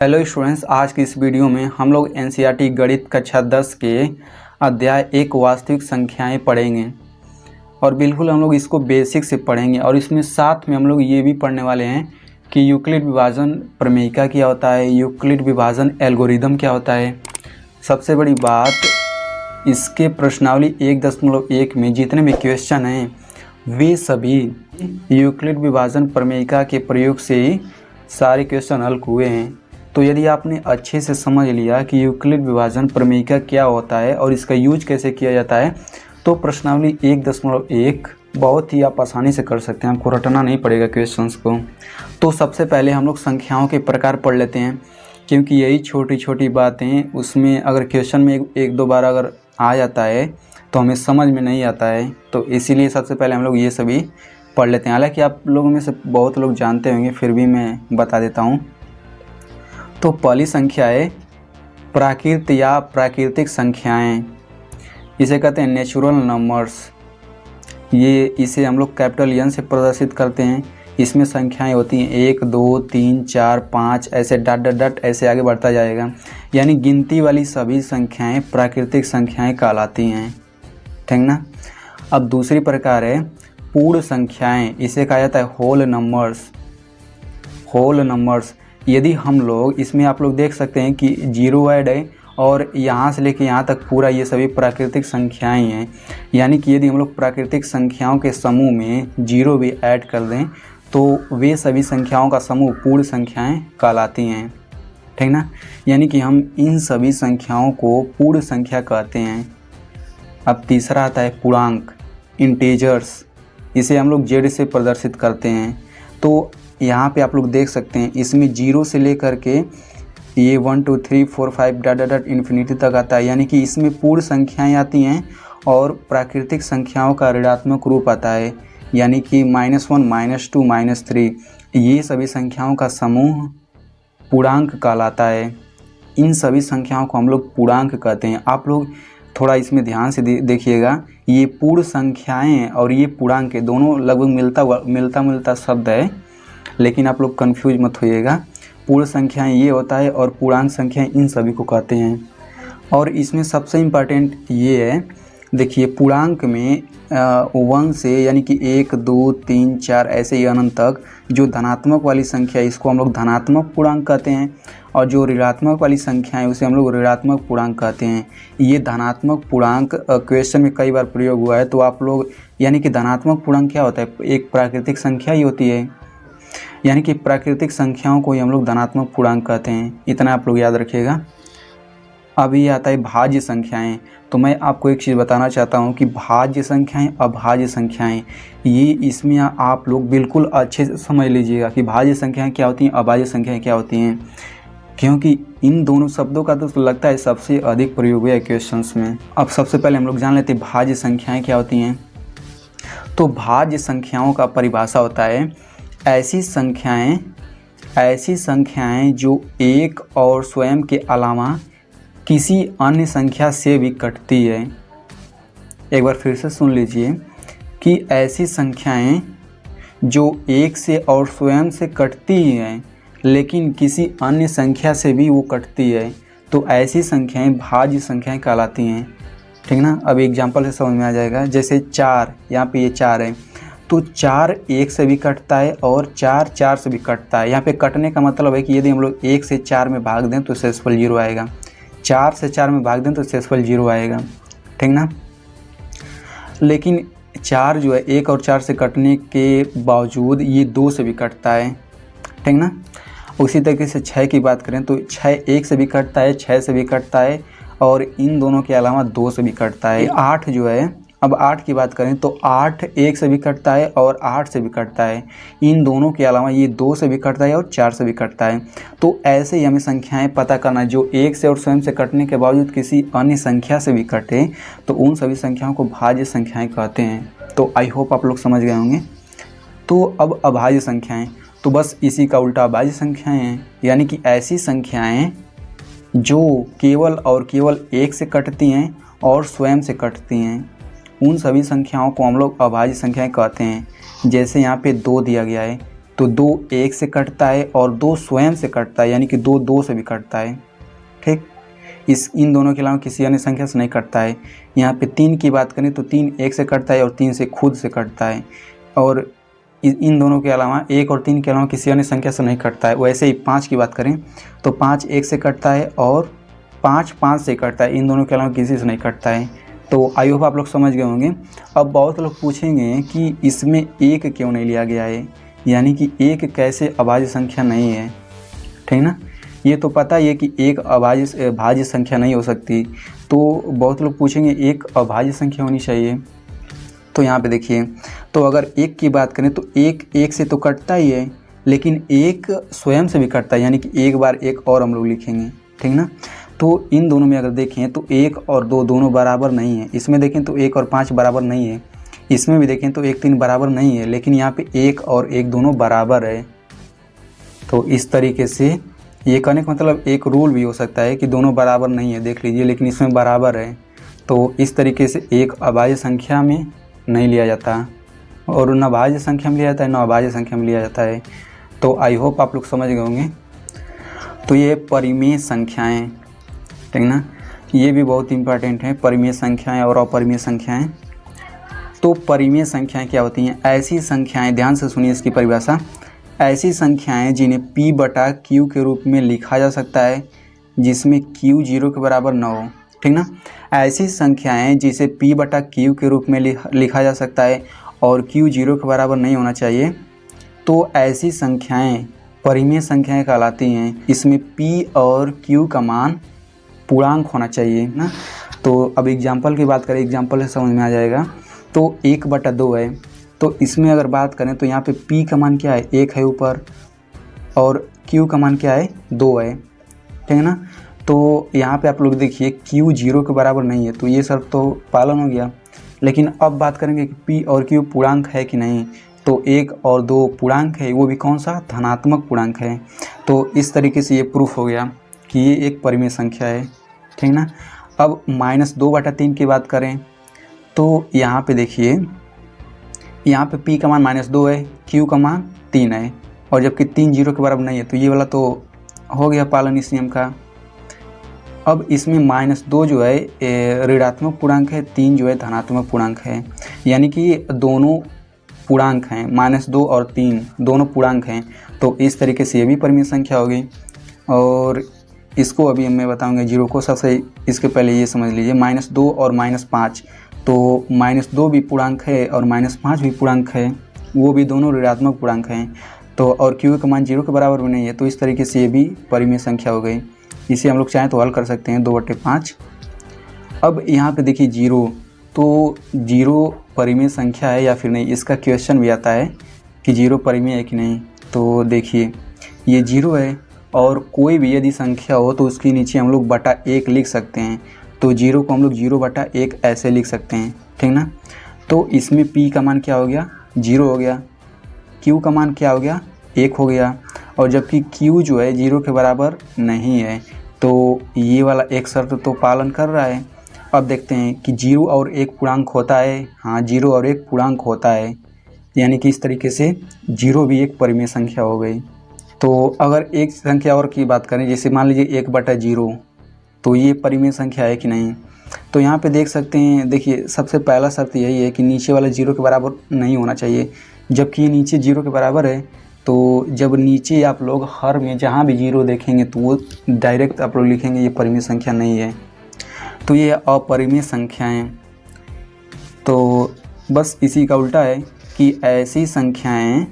Hello students, आज की इस वीडियो में हम लोग एनसीईआरटी गणित कक्षा 10 के अध्याय 1 वास्तविक संख्याएं पढ़ेंगे और बिल्कुल हम लोग इसको बेसिक से पढ़ेंगे। और इसमें साथ में हम लोग ये भी पढ़ने वाले हैं कि यूक्लिड विभाजन प्रमेयिका क्या होता है, यूक्लिड विभाजन एल्गोरिदम क्या होता है। सबसे बड़ी बात, इसके प्रश्नावली 1.1 में जितने भी क्वेश्चन हैं वे सभी यूक्लिड विभाजन प्रमेयिका के प्रयोग से ही सारे क्वेश्चन हल हुए हैं। तो यदि आपने अच्छे से समझ लिया कि यूक्लिड विभाजन प्रमेयिका क्या होता है और इसका यूज कैसे किया जाता है, तो प्रश्नावली 1.1 बहुत ही आप आसानी से कर सकते हैं, आपको रटना नहीं पड़ेगा क्वेश्चंस को। तो सबसे पहले हम लोग संख्याओं के प्रकार पढ़ लेते हैं, क्योंकि यही छोटी छोटी बातें उसमें अगर क्वेश्चन में एक दो बार अगर आ जाता है तो हमें समझ में नहीं आता है। तो इसीलिए सबसे पहले हम लोग ये सभी पढ़ लेते हैं। हालांकि आप लोगों में से बहुत लोग जानते होंगे, फिर भी मैं बता देता हूँ। तो पहली संख्या है प्राकृत या प्राकृतिक संख्याएं, इसे कहते हैं नेचुरल नंबर्स। इसे हम लोग कैपिटल एन से प्रदर्शित करते हैं। इसमें संख्याएं होती हैं 1 2 3 4 5, ऐसे डट डट डट ऐसे आगे बढ़ता जाएगा। यानी गिनती वाली सभी संख्याएं प्राकृतिक संख्याएं कहलाती हैं, ठीक ना। अब दूसरी प्रकार है पूर्ण संख्याएं, इसे कहा जाता है होल नंबर्स। होल नंबर्स, यदि हम लोग इसमें आप लोग देख सकते हैं कि जीरो ऐड है और यहाँ से लेके यहाँ तक पूरा ये सभी प्राकृतिक संख्याएं हैं। यानी कि यदि हम लोग प्राकृतिक संख्याओं के समूह में जीरो भी ऐड कर दें तो वे सभी संख्याओं का समूह पूर्ण संख्याएं कहलाती हैं, ठीक ना। यानी कि हम इन सभी संख्याओं को पूर्ण संख्या कहते हैं। अब तीसरा आता है पूर्णांक, इंटीजर्स। इसे हम लोग जेड से प्रदर्शित करते हैं। तो यहाँ पे आप लोग देख सकते हैं इसमें जीरो से लेकर के ये 1 2 3 4 5 डट डट इन्फिनिटी तक आता है। यानी कि इसमें पूर्ण संख्याएं आती हैं और प्राकृतिक संख्याओं का ऋणात्मक रूप आता है। यानी कि -1 -2 -3, ये सभी संख्याओं का समूह पूर्णांक कहलाता है। इन सभी संख्याओं को हम लोग पूर्णांक कहते हैं। आप लोग थोड़ा इसमें ध्यान से देखिएगा, ये पूर्ण संख्याएँ और ये पूर्णांक दोनों लगभग मिलता शब्द है, लेकिन आप लोग कंफ्यूज मत होइएगा। पूर्ण संख्याएं ये होता है और पूर्णांक संख्याएं इन सभी को कहते हैं। और इसमें सबसे इम्पॉर्टेंट ये है, देखिए पूर्णांक में 1 से यानी कि 1 2 3 4 ऐसे ही अनंत तक जो धनात्मक वाली संख्या है इसको हम लोग धनात्मक पूर्णांक कहते हैं, और जो ऋणात्मक वाली संख्या है उसे हम लोग ऋणात्मक पूर्णांक कहते हैं। ये धनात्मक पूर्णांक क्वेश्चन में कई बार प्रयोग हुआ है। तो आप लोग, यानी कि धनात्मक पूर्णांक क्या होता है, एक प्राकृतिक संख्या ही होती है। यानी कि प्राकृतिक संख्याओं को ही हम लोग धनात्मक पूर्णांक कहते हैं, इतना आप लोग याद रखिएगा। अभी आता है भाज्य संख्याएं। तो मैं आपको एक चीज़ बताना चाहता हूं कि भाज्य संख्याएं, अभाज्य संख्याएं, ये इसमें आप लोग बिल्कुल अच्छे से समझ लीजिएगा कि भाज्य संख्याएं क्या होती हैं, अभाज्य संख्याएं क्या होती हैं, क्योंकि इन दोनों शब्दों का तो लगता है सबसे अधिक प्रयोग है क्वेश्चंस में। अब सबसे पहले हम लोग जान लेते हैं भाज्य संख्याएँ क्या होती हैं। तो भाज्य संख्याओं का परिभाषा होता है ऐसी संख्याएं जो एक और स्वयं के अलावा किसी अन्य संख्या से भी कटती है। एक बार फिर से सुन लीजिए कि ऐसी संख्याएं जो एक से और स्वयं से कटती हैं लेकिन किसी अन्य संख्या से भी वो कटती है, तो ऐसी संख्याएं भाज्य संख्याएं कहलाती हैं, ठीक ना। अब एग्जाम्पल से समझ में आ जाएगा। जैसे 4, यहाँ पे ये 4 है, तो 4 1 से भी कटता है और 4 4 से भी कटता है। यहाँ पे कटने का मतलब है कि यदि हम लोग 1 से 4 में भाग दें तो शेषफल 0 आएगा, 4 से 4 में भाग दें तो शेषफल 0 आएगा, ठीक ना। लेकिन 4 जो है 1 और 4 से कटने के बावजूद ये 2 से भी कटता है, ठीक ना। उसी तरीके से 6 की बात करें तो 6 1 से भी कटता है, 6 से भी कटता है और इन दोनों के अलावा 2 से भी कटता है। 8 जो है, अब 8 की बात करें तो 8 1 से भी कटता है और 8 से भी कटता है। इन दोनों के अलावा ये 2 से भी कटता है और 4 से भी कटता है। तो ऐसे ही हमें संख्याएं पता करना जो 1 से और स्वयं से कटने के बावजूद किसी अन्य संख्या से भी कटे, तो उन सभी संख्याओं को भाज्य संख्याएं कहते हैं। तो आई होप आप लोग समझ गए होंगे। तो अब अभाज्य संख्याएँ, तो बस इसी का उल्टा अभाज्य संख्याएँ हैं। यानी कि ऐसी संख्याएँ जो केवल और केवल 1 से कटती हैं और स्वयं से कटती हैं, उन सभी संख्याओं को हम लोग अभाज्य संख्याएं कहते हैं। जैसे यहाँ पे 2 दिया गया है, तो 2 1 से कटता है और 2 स्वयं से कटता है, यानी कि 2 2 से भी कटता है। ठीक, इन दोनों के अलावा किसी अन्य संख्या से नहीं कटता है। यहाँ पे 3 की बात करें तो 3 1 से कटता है और 3 से खुद से कटता है, और इन दोनों के अलावा 1 और 3 के अलावा किसी अन्य संख्या से नहीं कटता है। वैसे ही 5 की बात करें तो 5 1 से कटता है और 5 5 से कटता है, इन दोनों के अलावा किसी से नहीं कटता है। तो आई होप आप लोग समझ गए होंगे। अब बहुत लोग पूछेंगे कि इसमें 1 क्यों नहीं लिया गया है, यानी कि 1 कैसे अभाज्य संख्या नहीं है। ठीक ना, ये तो पता ही है कि 1 भाज्य संख्या नहीं हो सकती, तो बहुत लोग पूछेंगे 1 अभाज्य संख्या होनी चाहिए। तो यहाँ पे देखिए, तो अगर 1 की बात करें तो 1 1 से तो कटता ही है, लेकिन 1 स्वयं से भी कटता है, यानी कि एक बार 1 और हम लोग लिखेंगे। ठीक ना, तो इन दोनों में अगर देखें तो 1 और 2 दोनों बराबर नहीं है। इसमें देखें तो 1 और 5 बराबर नहीं है, इसमें भी देखें तो 1 3 बराबर नहीं है, लेकिन यहाँ पे 1 और 1 दोनों बराबर है। तो इस तरीके से ये कहने का मतलब एक रूल भी हो सकता है कि दोनों बराबर नहीं है, देख लीजिए, लेकिन इसमें बराबर है। तो इस तरीके से 1 अभाज्य संख्या में नहीं लिया जाता, और न भाज्य संख्या में लिया जाता है, न अभाज्य संख्या में लिया जाता है। तो आई होप आप लोग समझ गए होंगे। तो ये परिमेय संख्याएं, ठीक ना, ये भी बहुत इंपॉर्टेंट है, परिमेय संख्याएं और अपरिमेय संख्याएं। तो परिमेय संख्याएं क्या होती हैं? ऐसी संख्याएं, ध्यान से सुनिए इसकी परिभाषा, ऐसी संख्याएं जिन्हें p बटा q के रूप में लिखा जा सकता है जिसमें q 0 के बराबर न हो। ठीक ना, ऐसी संख्याएं जिसे p बटा q के रूप में लिखा जा सकता है और q 0 के बराबर नहीं होना चाहिए, तो ऐसी संख्याएं परिमेय संख्याएं कहलाती हैं। इसमें p और q का मान पूर्णांक होना चाहिए ना। तो अब एग्जाम्पल की बात करें, एग्जाम्पल से समझ में आ जाएगा। तो 1/2 है, तो इसमें अगर बात करें तो यहाँ पे p का मान क्या है? 1 है ऊपर, और q का मान क्या है? 2 है। ठीक है ना, तो यहाँ पे आप लोग देखिए q 0 के बराबर नहीं है, तो ये शर्त तो पालन हो गया। लेकिन अब बात करेंगे कि p और q पूर्णांक है कि नहीं, तो 1 और 2 पूर्णांक है, वो भी कौन सा? धनात्मक पूर्णांक है। तो इस तरीके से ये प्रूफ हो गया कि ये एक परिमेय संख्या है। ठीक ना, अब -2/3 की बात करें तो यहाँ पे देखिए, यहाँ पे p का मान -2 है, q का मान 3 है, और जबकि 3 0 के बराबर नहीं है, तो ये वाला तो हो गया पालन इस नियम का। अब इसमें -2 जो है ऋणात्मक पूर्णांक है, 3 जो है धनात्मक पूर्णांक है, यानी कि दोनों पूर्णांक हैं, -2 और 3 दोनों पूर्णांक हैं। तो इस तरीके से ये भी परिमेय संख्या होगी। और इसको अभी मैं बताऊंगा जीरो को। सबसे इसके पहले ये समझ लीजिए, -2 और -5, तो -2 भी पूर्णांक है और -5 भी पूर्णांक है, वो भी दोनों ऋणात्मक पूर्णांक हैं। तो और q का मान 0 के बराबर भी नहीं है, तो इस तरीके से ये भी परिमेय संख्या हो गई। इसे हम लोग चाहें तो हल कर सकते हैं 2/5। अब यहाँ पे देखिए 0, तो 0 परिमेय संख्या है या फिर नहीं, इसका क्वेश्चन भी आता है कि 0 परिमेय है कि नहीं। तो देखिए ये 0 है, और कोई भी यदि संख्या हो तो उसके नीचे हम लोग /1 लिख सकते हैं। तो 0 को हम लोग 0/1 ऐसे लिख सकते हैं। ठीक ना, तो इसमें p का मान क्या हो गया? 0 हो गया, q का मान क्या हो गया? 1 हो गया, और जबकि q जो है 0 के बराबर नहीं है, तो ये वाला एक शर्त तो पालन कर रहा है। अब देखते हैं कि 0 और 1 पूर्णांक होता है। हाँ, 0 और 1 पूर्णांक होता है, यानी कि इस तरीके से 0 भी एक परिमेय संख्या हो गई। तो अगर एक संख्या और की बात करें, जैसे मान लीजिए 1/0, तो ये परिमेय संख्या है कि नहीं। तो यहाँ पे देख सकते हैं, देखिए सबसे पहला शर्त यही है कि नीचे वाला 0 के बराबर नहीं होना चाहिए, जबकि ये नीचे 0 के बराबर है। तो जब नीचे आप लोग हर में जहाँ भी 0 देखेंगे तो वो डायरेक्ट आप लोग लिखेंगे ये परिमेय संख्या नहीं है। तो ये अपरिमेय संख्याएँ, तो बस इसी का उल्टा है कि ऐसी संख्याएँ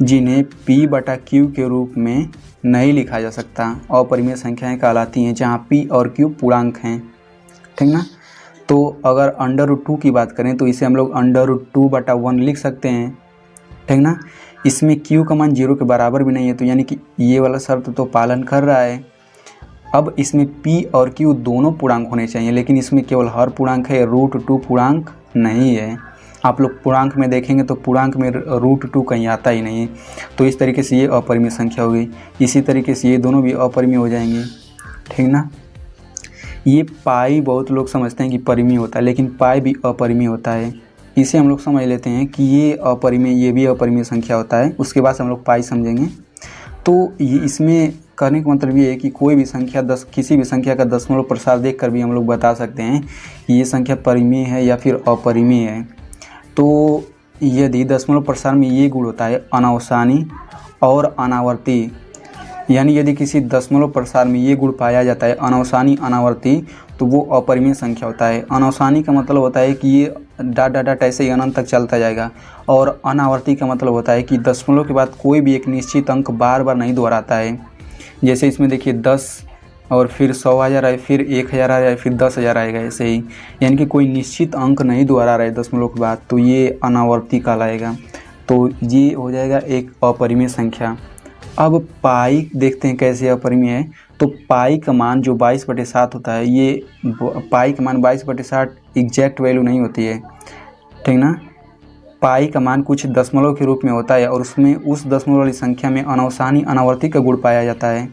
जिन्हें p/q के रूप में नहीं लिखा जा सकता, अपरिमेय संख्याएं कहलाती हैं, जहां p और q पूर्णांक हैं। ठीक ना, तो अगर √2 की बात करें तो इसे हम लोग √2/1 लिख सकते हैं। ठीक ना, इसमें q का मान 0 के बराबर भी नहीं है, तो यानी कि ये वाला शर्त तो पालन कर रहा है। अब इसमें p और q दोनों पूर्णांक होने चाहिए, लेकिन इसमें केवल हर पूर्णांक है, √2 पूर्णांक नहीं है। आप लोग पूर्णांक में देखेंगे तो पूर्णांक में √2 कहीं आता ही नहीं है। तो इस तरीके से ये अपरिमेय संख्या हो गई। इसी तरीके से ये दोनों भी अपरिमेय हो जाएंगे। ठीक ना, ये पाई बहुत लोग समझते हैं कि परिमेय होता है, लेकिन पाई भी अपरिमेय होता है। इसे हम लोग समझ लेते हैं कि ये अपरिमेय, ये भी अपरिमेय संख्या होता है। उसके बाद हम लोग पाई समझेंगे। तो ये इसमें कहने का मतलब ये है कि कोई भी संख्या किसी भी संख्या का दशमलव प्रसार देखकर भी हम लोग बता सकते हैं कि ये संख्या परिमेय है या फिर अपरिमेय है। तो यदि दशमलव प्रसार में ये गुण होता है अनावसानी और अनावर्ती, यानी यदि किसी दशमलव प्रसार में ये गुण पाया जाता है अनावसानी अनावर्ती, तो वो अपरिमेय संख्या होता है। अनावसानी का मतलब होता है कि ये डॉट डॉट डॉट ऐसे ही अनंत तक चलता जाएगा, और अनावर्ती का मतलब होता है कि दशमलव के बाद कोई भी एक निश्चित अंक बार बार नहीं दोहराता है। जैसे इसमें देखिए 10 और फिर 100,000 आए, फिर 1000 आए, फिर 10,000 आएगा, ऐसे ही, यानी कि कोई निश्चित अंक नहीं दोहरा रहा है दशमलव के बाद, तो ये अनावर्ती कहलाएगा। तो ये हो जाएगा एक अपरिमेय संख्या। अब पाई देखते हैं कैसे अपरिमेय है। तो पाई का मान जो 22/7 होता है, ये पाई का मान 22/7 एग्जैक्ट वैल्यू नहीं होती है, ठीक ना। पाई का मान कुछ दशमलव के रूप में होता है, और उसमें उस दशमलव वाली संख्या में अनावसानी अनावर्ती का गुण पाया जाता है,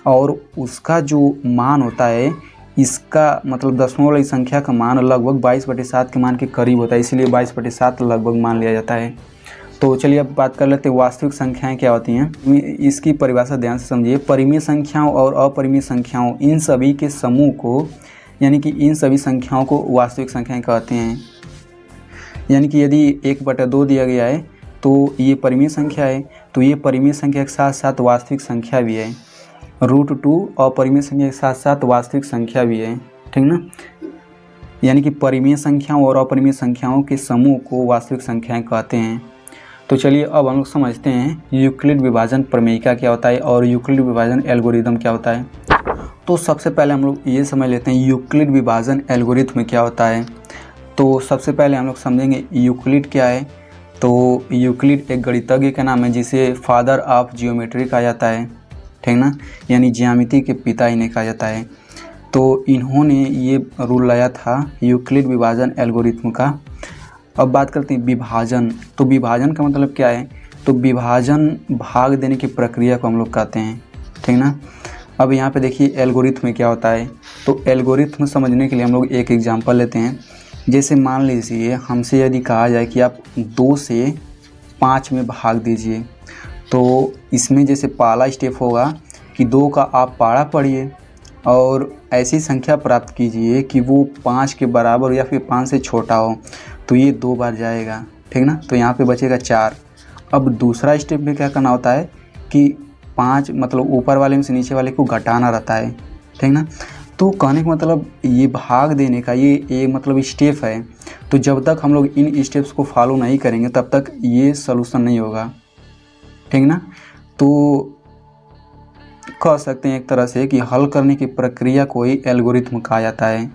और उसका जो मान होता है, इसका मतलब दशमलव वाली संख्या का मान लगभग 22/7 के मान के करीब होता है, इसलिए 22/7 लगभग मान लिया जाता है। तो चलिए अब बात कर लेते हैं वास्तविक संख्याएं क्या होती हैं। इसकी परिभाषा ध्यान से समझिए। परिमेय संख्याओं और अपरिमेय संख्याओं, इन सभी के समूह को, यानी कि इन सभी संख्याओं को वास्तविक संख्याएं कहते हैं। यानी कि यदि 1/2 दिया गया है तो ये परिमेय संख्या है, तो ये परिमेय संख्या के साथ साथ वास्तविक संख्या भी है। √2 अपरिमेय संख्या के साथ साथ वास्तविक संख्या भी है, ठीक ना। यानी कि परिमेय संख्याओं और अपरिमेय संख्याओं के समूह को वास्तविक संख्याएं कहते हैं। तो चलिए अब हम लोग समझते हैं यूक्लिड विभाजन प्रमेयिका क्या होता है और यूक्लिड विभाजन एल्गोरिथम क्या होता है। तो सबसे पहले हम लोग ये समझ लेते हैं यूक्लिड विभाजन एल्गोरिथम क्या होता है। तो सबसे पहले हम लोग समझेंगे यूक्लिड क्या है। तो यूक्लिड एक गणितज्ञ का नाम है जिसे फादर ऑफ जियोमेट्री कहा जाता है, ठीक ना, यानी ज्यामिति के पिता इन्हें कहा जाता है। तो इन्होंने ये रूल लाया था यूक्लिड विभाजन एल्गोरिथम का। अब बात करते हैं विभाजन। तो विभाजन का मतलब क्या है। तो विभाजन भाग देने की प्रक्रिया को हम लोग कहते हैं, ठीक ना। अब यहाँ पे देखिए एल्गोरिथम में क्या होता है। तो एल्गोरिथम समझने के लिए हम लोग एक एग्जांपल लेते हैं। जैसे मान लीजिए हमसे यदि कहा जाए कि आप 2 से 5 में भाग दीजिए, तो इसमें जैसे पहला स्टेप होगा कि 2 का आप पाड़ा पढ़िए और ऐसी संख्या प्राप्त कीजिए कि वो 5 के बराबर या फिर 5 से छोटा हो, तो ये 2 बार जाएगा, ठीक ना। तो यहाँ पे बचेगा 4। अब दूसरा स्टेप में क्या करना होता है कि 5 मतलब ऊपर वाले में से नीचे वाले को घटाना रहता है, ठीक ना। तो कहने का मतलब ये भाग देने का ये मतलब स्टेप है। तो जब तक हम लोग इन स्टेप्स को फॉलो नहीं करेंगे तब तक ये सलूशन नहीं होगा, ठीक ना। तो कह सकते हैं एक तरह से कि हल करने की प्रक्रिया को ही एल्गोरिथम कहा जाता है,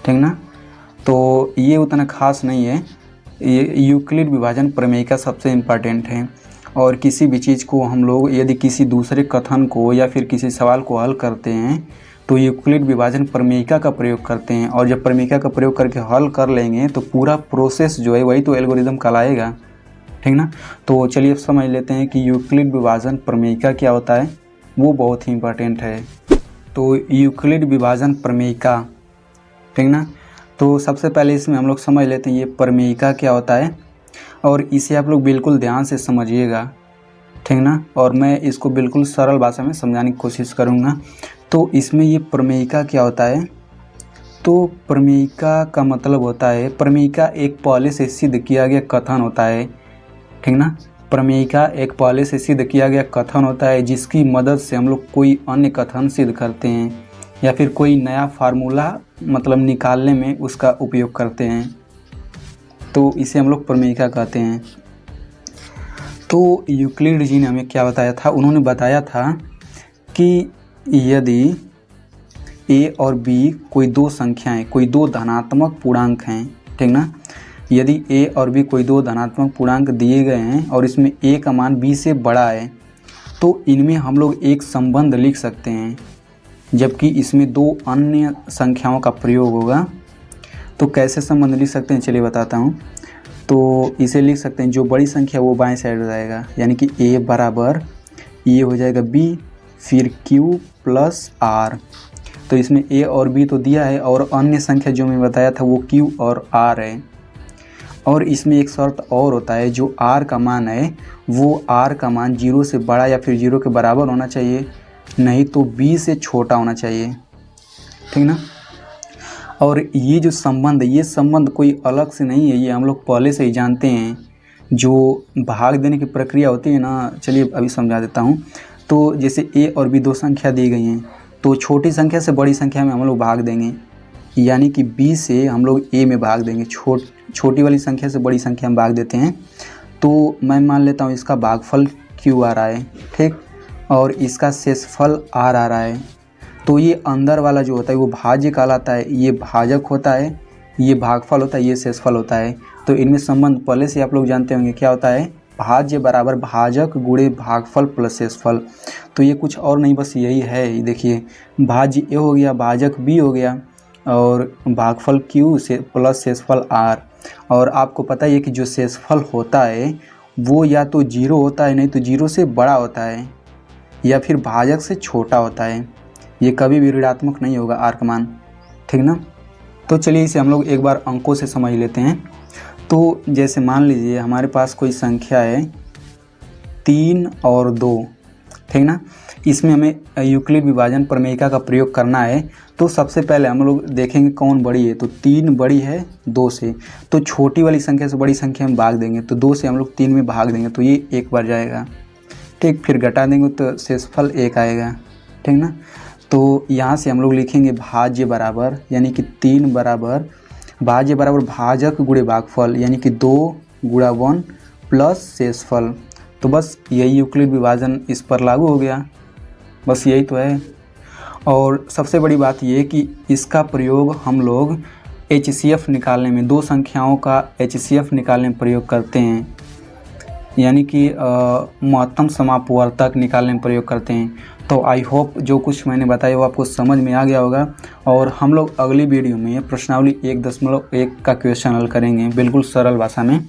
ठीक ना। तो ये उतना खास नहीं है। ये यूक्लिड विभाजन प्रमेयिका सबसे इम्पॉर्टेंट है, और किसी भी चीज़ को हम लोग यदि किसी दूसरे कथन को या फिर किसी सवाल को हल करते हैं तो यूक्लिड विभाजन प्रमेयिका का प्रयोग करते हैं, और जब प्रमेयिका का प्रयोग करके हल कर लेंगे तो पूरा प्रोसेस जो है वही तो एल्गोरिथम कहलाएगा, ठीक ना। तो चलिए अब समझ लेते हैं कि यूक्लिड विभाजन प्रमेयिका क्या होता है, वो बहुत ही इम्पॉर्टेंट है। तो यूक्लिड विभाजन प्रमेयिका, ठीक ना। तो सबसे पहले इसमें हम लोग समझ लेते हैं ये प्रमेयिका क्या होता है, और इसे आप लोग बिल्कुल ध्यान से समझिएगा, ठीक ना। और मैं इसको बिल्कुल सरल भाषा में समझाने की कोशिश करूँगा। तो इसमें ये प्रमेयिका क्या होता है। तो प्रमेयिका का मतलब होता है, प्रमेयिका एक पहले से सिद्ध किया गया कथन होता है, ठीक ना। प्रमेयिका एक पहले से सिद्ध किया गया कथन होता है जिसकी मदद से हम लोग कोई अन्य कथन सिद्ध करते हैं या फिर कोई नया फार्मूला मतलब निकालने में उसका उपयोग करते हैं, तो इसे हम लोग प्रमेयिका कहते हैं। तो यूक्लिड जी ने हमें क्या बताया था, उन्होंने बताया था कि यदि a और b कोई दो संख्याएं, कोई दो धनात्मक पूर्णांक हैं, ठीक ना। यदि a और b कोई दो धनात्मक पूर्णांक दिए गए हैं और इसमें a का मान b से बड़ा है, तो इनमें हम लोग एक संबंध लिख सकते हैं, जबकि इसमें दो अन्य संख्याओं का प्रयोग होगा। तो कैसे संबंध लिख सकते हैं चलिए बताता हूँ। तो इसे लिख सकते हैं, जो बड़ी संख्या वो बाएं साइड हो जाएगा, यानी कि a बराबर ये हो जाएगा b फिर q प्लस r। तो इसमें a और b तो दिया है, और अन्य संख्या जो मैं बताया था वो q और r है। और इसमें एक शर्त और होता है, जो r का मान है वो r का मान 0 से बड़ा या फिर 0 के बराबर होना चाहिए, नहीं तो b से छोटा होना चाहिए, ठीक ना। और ये जो संबंध है, ये संबंध कोई अलग से नहीं है, ये हम लोग पहले से ही जानते हैं। जो भाग देने की प्रक्रिया होती है ना, चलिए अभी समझा देता हूँ। तो जैसे a और b दो संख्या दी गई हैं, तो छोटी संख्या से बड़ी संख्या में हम लोग भाग देंगे, यानी कि b से हम लोग a में भाग देंगे। छोटी वाली संख्या से बड़ी संख्या में भाग देते हैं। तो मैं मान लेता हूँ इसका भागफल q आ रहा है, ठीक, और इसका शेषफल r आ रहा है। तो ये अंदर वाला जो होता है वो भाज्य कहलाता है, ये भाजक होता है, ये भागफल होता है, ये शेषफल होता है। तो इनमें संबंध पहले से आप लोग जानते होंगे, क्या होता है, भाज्य बराबर भाजक गुणे भागफल प्लस शेषफल। तो ये कुछ और नहीं, बस यही है। देखिए, भाज्य a हो गया, भाजक b हो गया, और भागफल q से प्लस शेषफल r। और आपको पता है कि जो शेषफल होता है वो या तो 0 होता है, नहीं तो 0 से बड़ा होता है, या फिर भाजक से छोटा होता है। ये कभी भी ऋणात्मक नहीं होगा r का मान, ठीक ना। तो चलिए इसे हम लोग एक बार अंकों से समझ लेते हैं। तो जैसे मान लीजिए हमारे पास कोई संख्या है 3 और 2, ठीक ना। इसमें हमें यूक्लिड विभाजन प्रमेयिका का प्रयोग करना है। तो सबसे पहले हम लोग देखेंगे कौन बड़ी है। तो 3 बड़ी है 2 से, तो छोटी वाली संख्या से बड़ी संख्या में भाग देंगे। तो 2 से हम लोग 3 में भाग देंगे, तो ये 1 बार जाएगा, ठीक। फिर घटा देंगे तो शेषफल 1 आएगा, ठीक ना। तो यहाँ से हम लोग लिखेंगे भाज्य बराबर, यानी कि 3 बराबर भाज्य बराबर भाजक गुणे भागफल, यानी कि 2 गुणा 1 प्लस शेषफल। तो बस यही यूक्लिड विभाजन इस पर लागू हो गया, बस यही तो है। और सबसे बड़ी बात ये कि इसका प्रयोग हम लोग HCF निकालने में, दो संख्याओं का HCF निकालने में प्रयोग करते हैं, यानी कि महत्तम समापवर्तक निकालने में प्रयोग करते हैं। तो आई होप जो कुछ मैंने बताया वो आपको समझ में आ गया होगा। और हम लोग अगली वीडियो में प्रश्नावली 1.1 का क्वेश्चन हल करेंगे, बिल्कुल सरल भाषा में।